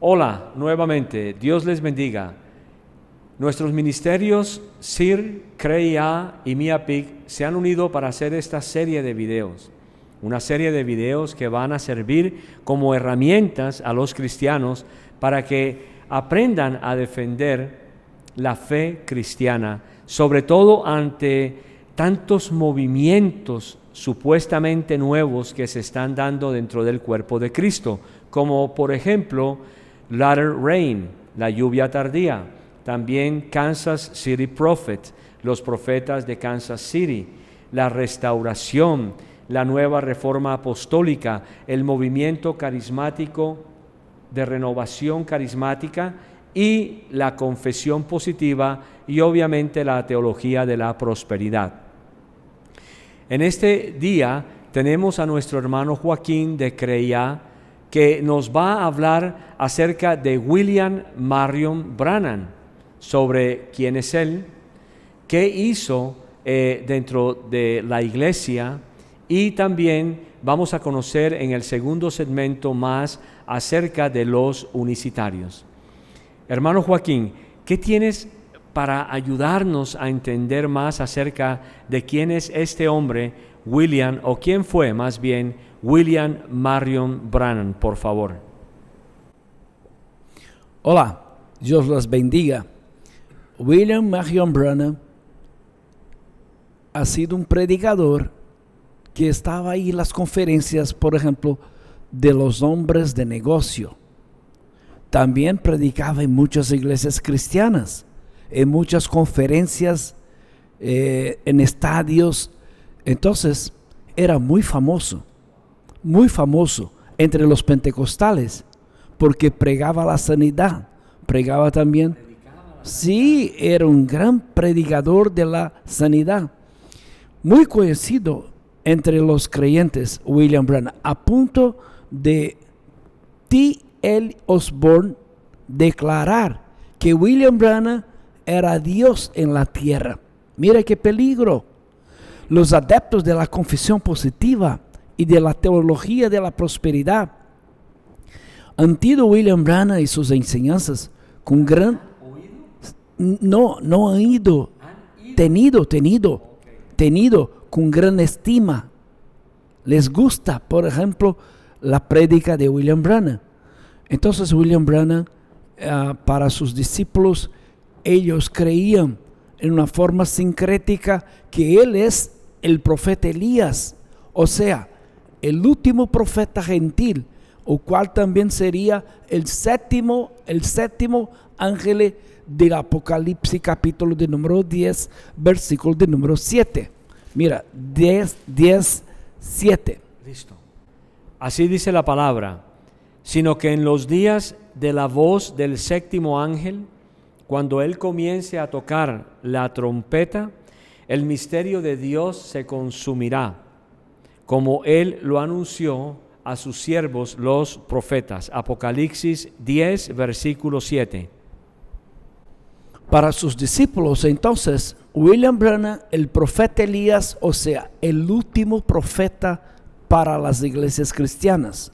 Hola, nuevamente, Dios les bendiga. Nuestros ministerios SIR, CREIA y MIAPIC se han unido para hacer esta serie de videos. Una serie de videos que van a servir como herramientas a los cristianos para que aprendan a defender la fe cristiana, sobre todo ante tantos movimientos supuestamente nuevos que se están dando dentro del cuerpo de Cristo, como por ejemplo latter rain, la lluvia tardía, también Kansas City Prophet, los profetas de Kansas City, la restauración, la nueva reforma apostólica, el movimiento carismático de renovación carismática y la confesión positiva y obviamente la teología de la prosperidad. En este día tenemos a nuestro hermano Joaquín de CREIA que nos va a hablar acerca de William Marion Branham, sobre quién es él, qué hizo dentro de la iglesia, y también vamos a conocer en el segundo segmento más acerca de los unicitarios. Hermano Joaquín, ¿qué tienes para ayudarnos a entender más acerca de quién es este hombre, William, o quién fue más bien William Marion Branham, por favor? Hola, Dios los bendiga. William Marion Branham ha sido un predicador que estaba ahí en las conferencias, por ejemplo, de los hombres de negocio. También predicaba en muchas iglesias cristianas, en muchas conferencias, en estadios. Entonces, era muy famoso entre los pentecostales, porque pregaba la sanidad, pregaba también. Sí, era un gran predicador de la sanidad. Muy conocido entre los creyentes, William Branham, a punto de T.L. Osborne declarar que William Branham era Dios en la tierra. Mira qué peligro. Los adeptos de la confesión positiva y de la teología de la prosperidad han tenido William Branham y sus enseñanzas con gran... No han ido. Tenido con gran estima. Les gusta, por ejemplo, la prédica de William Branham. Entonces William Branham, para sus discípulos, ellos creían en una forma sincrética que él es el profeta Elías, o sea, el último profeta gentil, o cual también sería el séptimo ángel del Apocalipsis, capítulo de número 10, versículo de número 7. Mira, 7. Listo. Así dice la palabra, sino que en los días de la voz del séptimo ángel, cuando él comience a tocar la trompeta, el misterio de Dios se consumirá, como él lo anunció a sus siervos los profetas. Apocalipsis 10, versículo 7. Para sus discípulos, entonces, William Branham, el profeta Elías, o sea, el último profeta para las iglesias cristianas.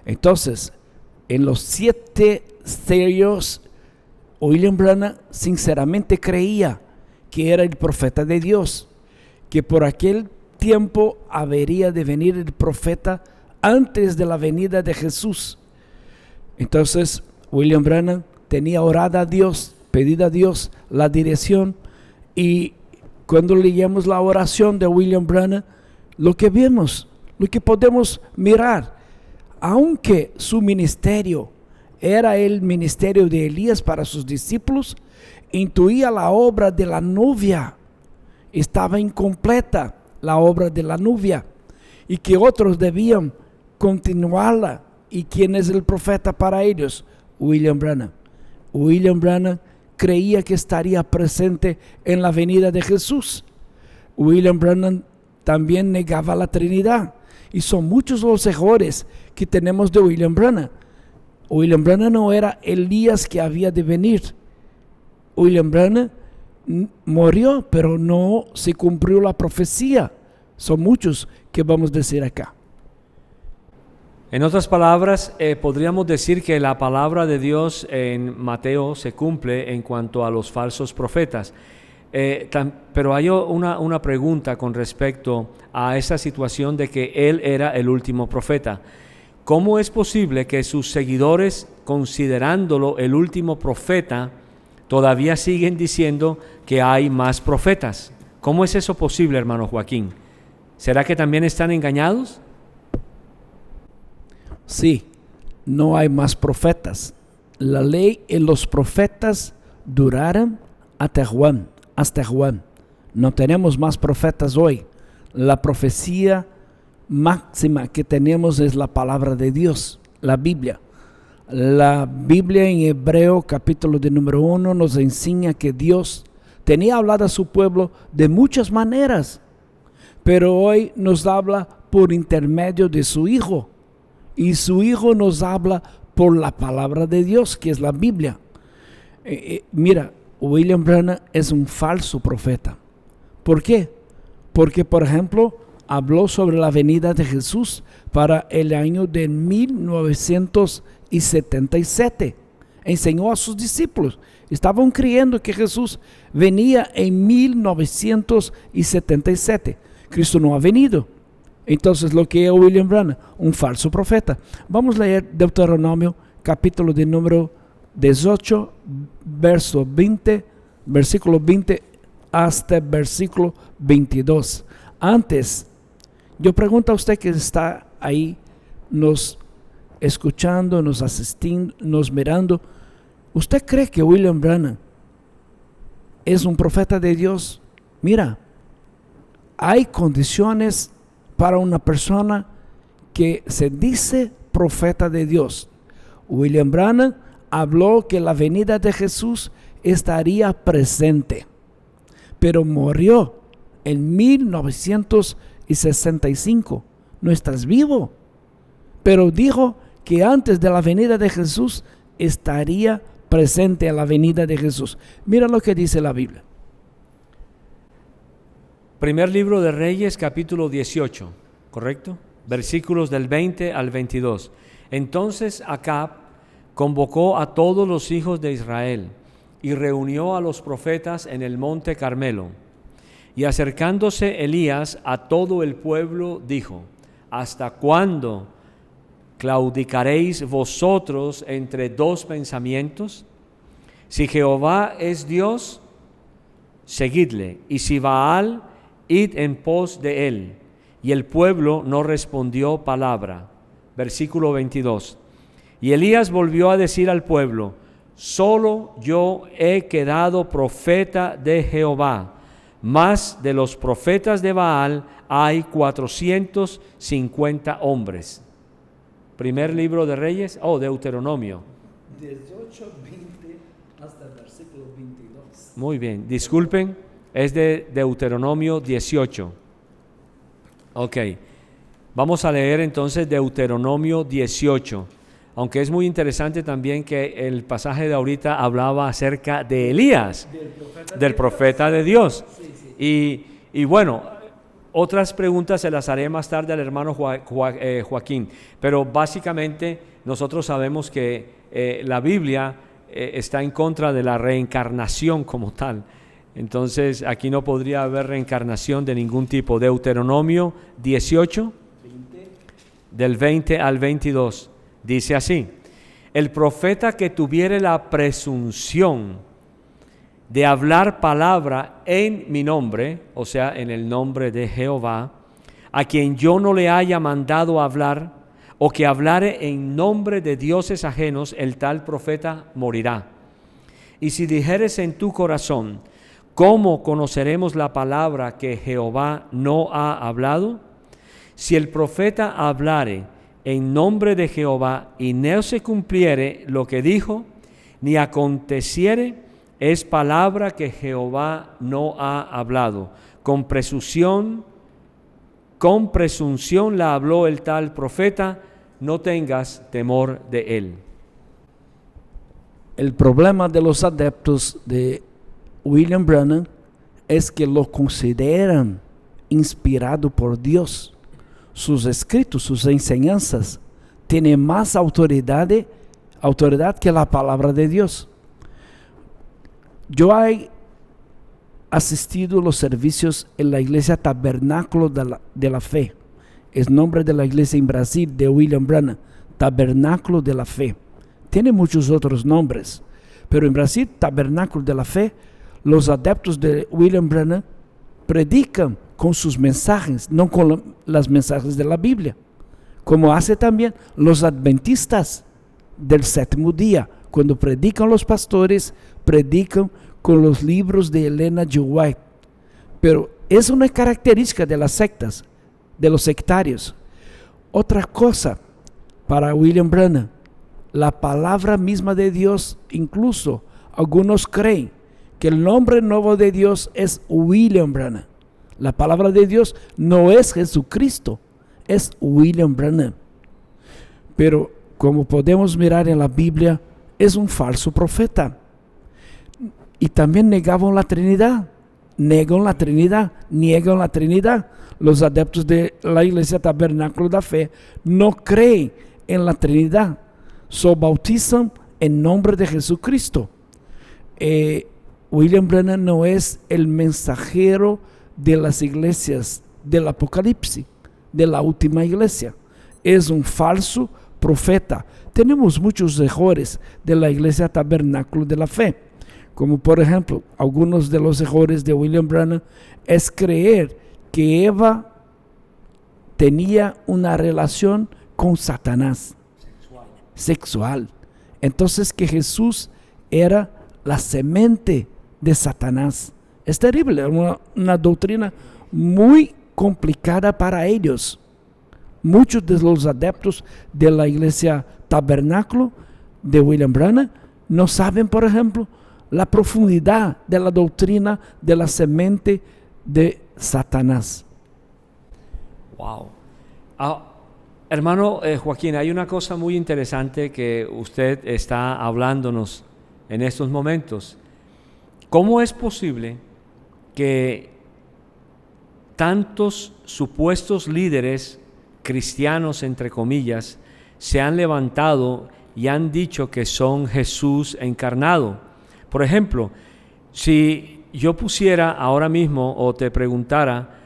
Entonces, en los 7 sellos, William Branham sinceramente creía que era el profeta de Dios, que por aquel tiempo habría de venir el profeta antes de la venida de Jesús. Entonces, William Branham tenía orado a Dios, pedido a Dios la dirección, y cuando leemos la oración de William Branham, lo que vemos, lo que podemos mirar, aunque su ministerio era el ministerio de Elías para sus discípulos, intuía la obra de la novia, estaba incompleta la obra de la novia, y que otros debían continuarla. ¿Y quién es el profeta para ellos? William Branham. William Branham creía que estaría presente en la venida de Jesús. William Branham también negaba la Trinidad, y son muchos los errores que tenemos de William Branham. William Branham no era Elías que había de venir. William Branham murió, pero no se cumplió la profecía. Son muchos que vamos a decir acá. En otras palabras, podríamos decir que la palabra de Dios en Mateo se cumple en cuanto a los falsos profetas. Pero hay una pregunta con respecto a esa situación de que él era el último profeta. ¿Cómo es posible que sus seguidores, considerándolo el último profeta, todavía siguen diciendo que hay más profetas? ¿Cómo es eso posible, hermano Joaquín? ¿Será que también están engañados? Sí, no hay más profetas. La ley y los profetas duraron hasta Juan. No tenemos más profetas hoy. La profecía máxima que tenemos es la palabra de Dios, la Biblia. La Biblia en Hebreo capítulo de número 1 nos enseña que Dios tenía hablado a su pueblo de muchas maneras, pero hoy nos habla por intermedio de su Hijo. Y su Hijo nos habla por la palabra de Dios, que es la Biblia. Mira, William Branham es un falso profeta. ¿Por qué? Porque, por ejemplo, habló sobre la venida de Jesús para el año de 1977. Enseñó a sus discípulos. Estaban creyendo que Jesús venía en 1977. Cristo no ha venido. Entonces, lo que es William Branham, un falso profeta. Vamos a leer Deuteronomio, capítulo de número 18, versículo 20 hasta versículo 22. Antes, yo pregunto a usted que está ahí, nos escuchando, nos asistiendo, nos mirando. ¿Usted cree que William Branham es un profeta de Dios? Mira, hay condiciones para una persona que se dice profeta de Dios. William Branham habló que la venida de Jesús estaría presente, pero murió en 1965. No estás vivo, pero dijo que antes de la venida de Jesús estaría presente a la venida de Jesús. Mira lo que dice la Biblia. Primer libro de Reyes, capítulo 18, ¿correcto? Versículos del 20 al 22. Entonces Acab convocó a todos los hijos de Israel y reunió a los profetas en el monte Carmelo. Y acercándose Elías a todo el pueblo, dijo: ¿Hasta cuándo claudicaréis vosotros entre dos pensamientos? Si Jehová es Dios, seguidle, y si Baal, id en pos de él. Y el pueblo no respondió palabra. Versículo 22. Y Elías volvió a decir al pueblo: solo yo he quedado profeta de Jehová, mas de los profetas de Baal hay 450 hombres. Primer libro de Reyes, Deuteronomio. 18, 20 hasta el versículo 22. Muy bien, disculpen. Es de Deuteronomio 18. Ok, vamos a leer entonces Deuteronomio 18. Aunque es muy interesante también que el pasaje de ahorita hablaba acerca de Elías, del profeta de Dios. Y bueno, otras preguntas se las haré más tarde al hermano Joaquín. Pero básicamente nosotros sabemos que la Biblia está en contra de la reencarnación como tal. Entonces, aquí no podría haber reencarnación de ningún tipo. Deuteronomio 18, del 20 al 22, dice así: el profeta que tuviere la presunción de hablar palabra en mi nombre, o sea, en el nombre de Jehová, a quien yo no le haya mandado hablar, o que hablare en nombre de dioses ajenos, el tal profeta morirá. Y si dijeres en tu corazón: ¿cómo conoceremos la palabra que Jehová no ha hablado? Si el profeta hablare en nombre de Jehová y no se cumpliere lo que dijo, ni aconteciere, es palabra que Jehová no ha hablado. Con presunción la habló el tal profeta, no tengas temor de él. El problema de los adeptos de William Branham es que lo consideran inspirado por Dios. Sus escritos, sus enseñanzas tiene más autoridad que la palabra de Dios. Yo he asistido a los servicios en la iglesia Tabernáculo de la Fe. Es nombre de la iglesia en Brasil de William Branham, Tabernáculo de la Fe. Tiene muchos otros nombres, pero en Brasil, Tabernáculo de la Fe, los adeptos de William Branham predican con sus mensajes, no con los mensajes de la Biblia, como hace también los adventistas del séptimo día. Cuando predican los pastores, predican con los libros de Elena G. White. Pero es una característica de las sectas, de los sectarios. Otra cosa para William Branham, la palabra misma de Dios, incluso algunos creen que el nombre nuevo de Dios es William Branham. La palabra de Dios no es Jesucristo, es William Branham. Pero como podemos mirar en la Biblia, es un falso profeta. Y también negaban la Trinidad. Niegan la Trinidad. Los adeptos de la iglesia Tabernáculo de la Fe no creen en la Trinidad. So bautizan en nombre de Jesucristo. William Branham no es el mensajero de las iglesias del Apocalipsis, de la última iglesia. Es un falso profeta. Tenemos muchos errores de la iglesia Tabernáculo de la Fe, como por ejemplo, algunos de los errores de William Branham es creer que Eva tenía una relación con Satanás sexual. Entonces que Jesús era la semente de Satanás. Es terrible, una doctrina muy complicada para ellos. Muchos de los adeptos de la iglesia Tabernáculo de William Branham no saben, por ejemplo, la profundidad de la doctrina de la semente de Satanás. Wow. Hermano Joaquín, hay una cosa muy interesante que usted está hablándonos en estos momentos. ¿Cómo es posible que tantos supuestos líderes cristianos, entre comillas, se han levantado y han dicho que son Jesús encarnado? Por ejemplo, si yo pusiera ahora mismo o te preguntara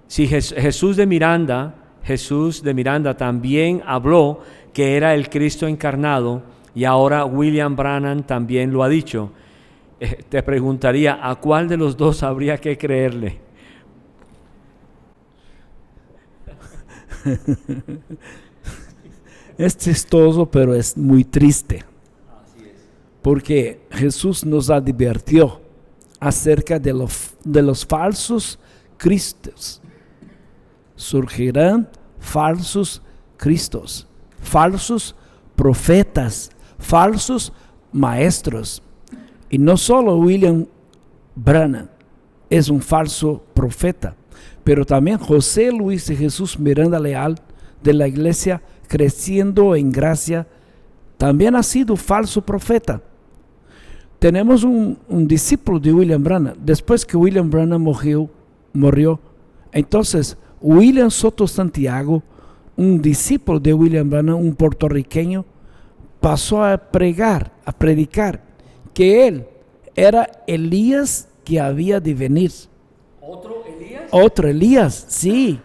si Jesús de Miranda también habló que era el Cristo encarnado y ahora William Branham también lo ha dicho, te preguntaría, ¿a cuál de los dos habría que creerle? Es chistoso, pero es muy triste. Porque Jesús nos advirtió acerca de los falsos cristos. Surgirán falsos cristos, falsos profetas, falsos maestros. Y no solo William Branham es un falso profeta, pero también José Luis y Jesús Miranda Leal de la iglesia Creciendo en Gracia también ha sido falso profeta. Tenemos un discípulo de William Branham. Después que William Branham murió, entonces William Soto Santiago, un discípulo de William Branham, un puertorriqueño, pasó a predicar que él era Elías que había de venir. ¿Otro Elías? Otro Elías, sí.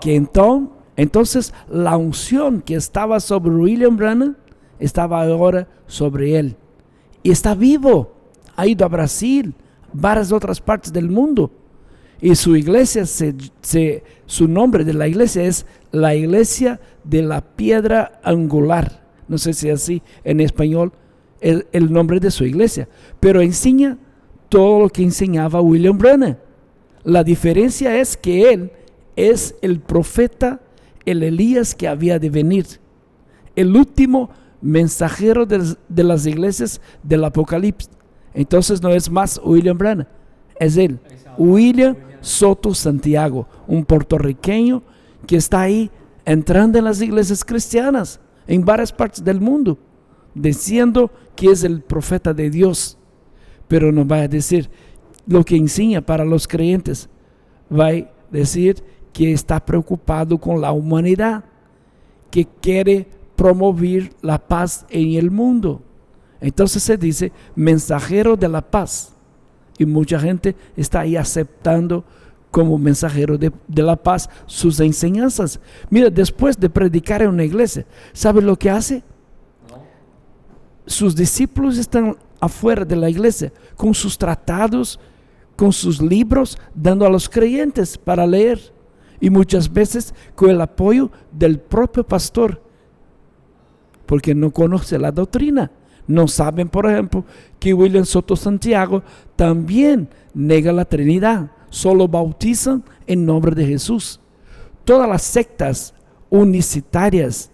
Que entonces la unción que estaba sobre William Branham estaba ahora sobre él. Y está vivo, ha ido a Brasil, varias otras partes del mundo. Y su iglesia, su nombre de la iglesia es la Iglesia de la Piedra Angular. No sé si así en español el nombre de su iglesia. Pero enseña todo lo que enseñaba William Branham. La diferencia es que él es el profeta, el Elías que había de venir. El último mensajero de las iglesias del Apocalipsis. Entonces no es más William Branham, es él, William Soto Santiago, un puertorriqueño que está ahí entrando en las iglesias cristianas en varias partes del mundo, diciendo que es el profeta de Dios, pero no va a decir lo que enseña para los creyentes, va a decir que está preocupado con la humanidad, que quiere promover la paz en el mundo. Entonces se dice mensajero de la paz. Y mucha gente está ahí aceptando como mensajero de la paz sus enseñanzas. Mira, después de predicar en una iglesia, ¿sabe lo que hace? Sus discípulos están afuera de la iglesia con sus tratados, con sus libros, dando a los creyentes para leer. Y muchas veces con el apoyo del propio pastor, porque no conoce la doctrina. No saben, por ejemplo, que William Soto Santiago también nega la Trinidad. Solo bautizan en nombre de Jesús. Todas las sectas unicitarias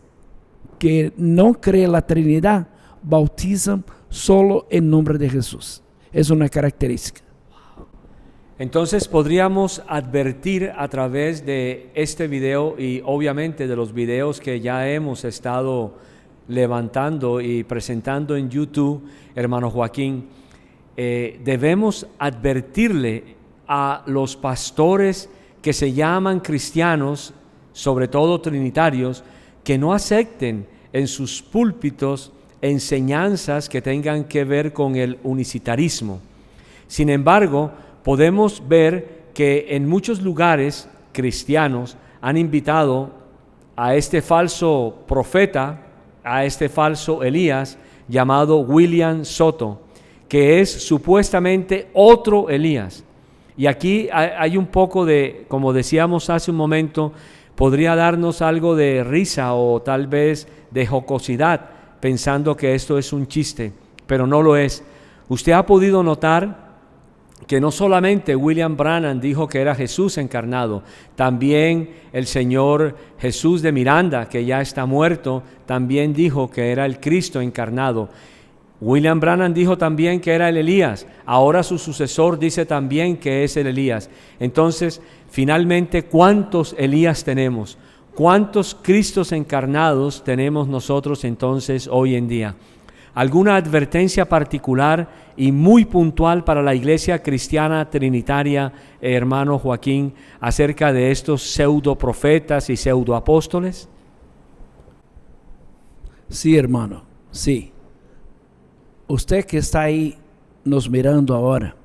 que no creen la Trinidad bautizan solo en nombre de Jesús. Es una característica. Entonces podríamos advertir a través de este video y obviamente de los videos que ya hemos estado levantando y presentando en YouTube, hermano Joaquín, debemos advertirle a los pastores que se llaman cristianos, sobre todo trinitarios, que no acepten en sus púlpitos enseñanzas que tengan que ver con el unicitarismo. Sin embargo, podemos ver que en muchos lugares cristianos han invitado a este falso profeta, a este falso Elías, llamado William Soto, que es supuestamente otro Elías. Y aquí hay un poco de, como decíamos hace un momento, podría darnos algo de risa o tal vez de jocosidad, pensando que esto es un chiste, pero no lo es. Usted ha podido notar que no solamente William Branham dijo que era Jesús encarnado, también el Señor Jesús de Miranda, que ya está muerto, también dijo que era el Cristo encarnado. William Branham dijo también que era el Elías. Ahora su sucesor dice también que es el Elías. Entonces, finalmente, ¿cuántos Elías tenemos? ¿Cuántos Cristos encarnados tenemos nosotros entonces hoy en día? ¿Alguna advertencia particular y muy puntual para la iglesia cristiana trinitaria, hermano Joaquín, acerca de estos pseudo profetas y pseudo apóstoles? Sí, hermano, sí. Usted que está ahí nos mirando ahora,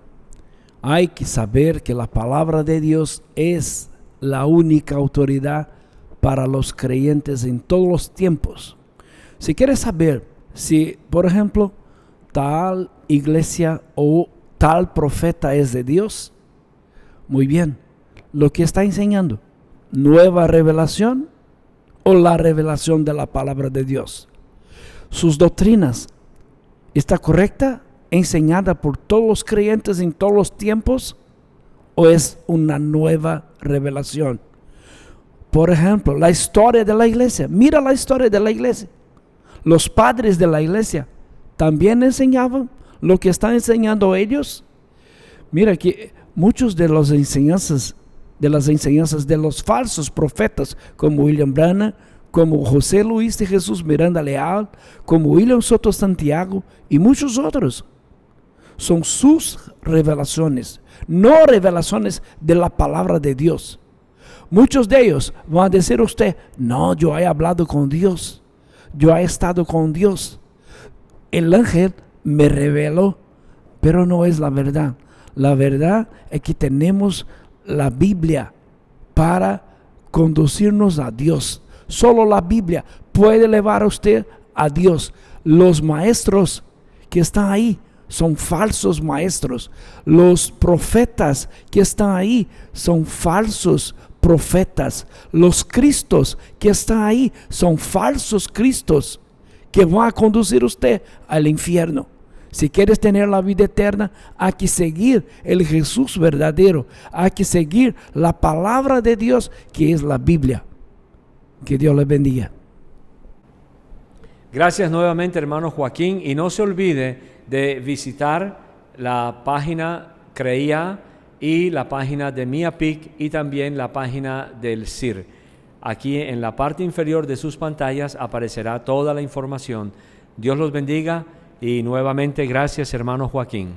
hay que saber que la palabra de Dios es la única autoridad para los creyentes en todos los tiempos. Si quieres saber si, por ejemplo, tal iglesia o tal profeta es de Dios, muy bien, lo que está enseñando, nueva revelación o la revelación de la palabra de Dios. Sus doctrinas, ¿está correcta, enseñada por todos los creyentes en todos los tiempos, o es una nueva revelación? Por ejemplo, la historia de la iglesia. Mira la historia de la iglesia. Los padres de la iglesia también enseñaban lo que están enseñando ellos. Mira que muchos de las enseñanzas de los falsos profetas, como William Branham, como José Luis de Jesús Miranda Leal, como William Soto Santiago y muchos otros, son sus revelaciones, no revelaciones de la palabra de Dios. Muchos de ellos van a decir a usted: no, yo he hablado con Dios, yo he estado con Dios, el ángel me reveló, pero no es la verdad. La verdad es que tenemos la Biblia para conducirnos a Dios. Solo la Biblia puede llevar a usted a Dios. Los maestros que están ahí son falsos maestros. Los profetas que están ahí son falsos profetas. Los cristos que están ahí son falsos cristos que van a conducir a usted al infierno. Si quieres tener la vida eterna, hay que seguir el Jesús verdadero. Hay que seguir la palabra de Dios, que es la Biblia. Que Dios les bendiga. Gracias nuevamente, hermano Joaquín, y no se olvide de visitar la página CREIA y la página de MIAPIC y también la página del CIR. Aquí en la parte inferior de sus pantallas aparecerá toda la información. Dios los bendiga y nuevamente gracias, hermano Joaquín.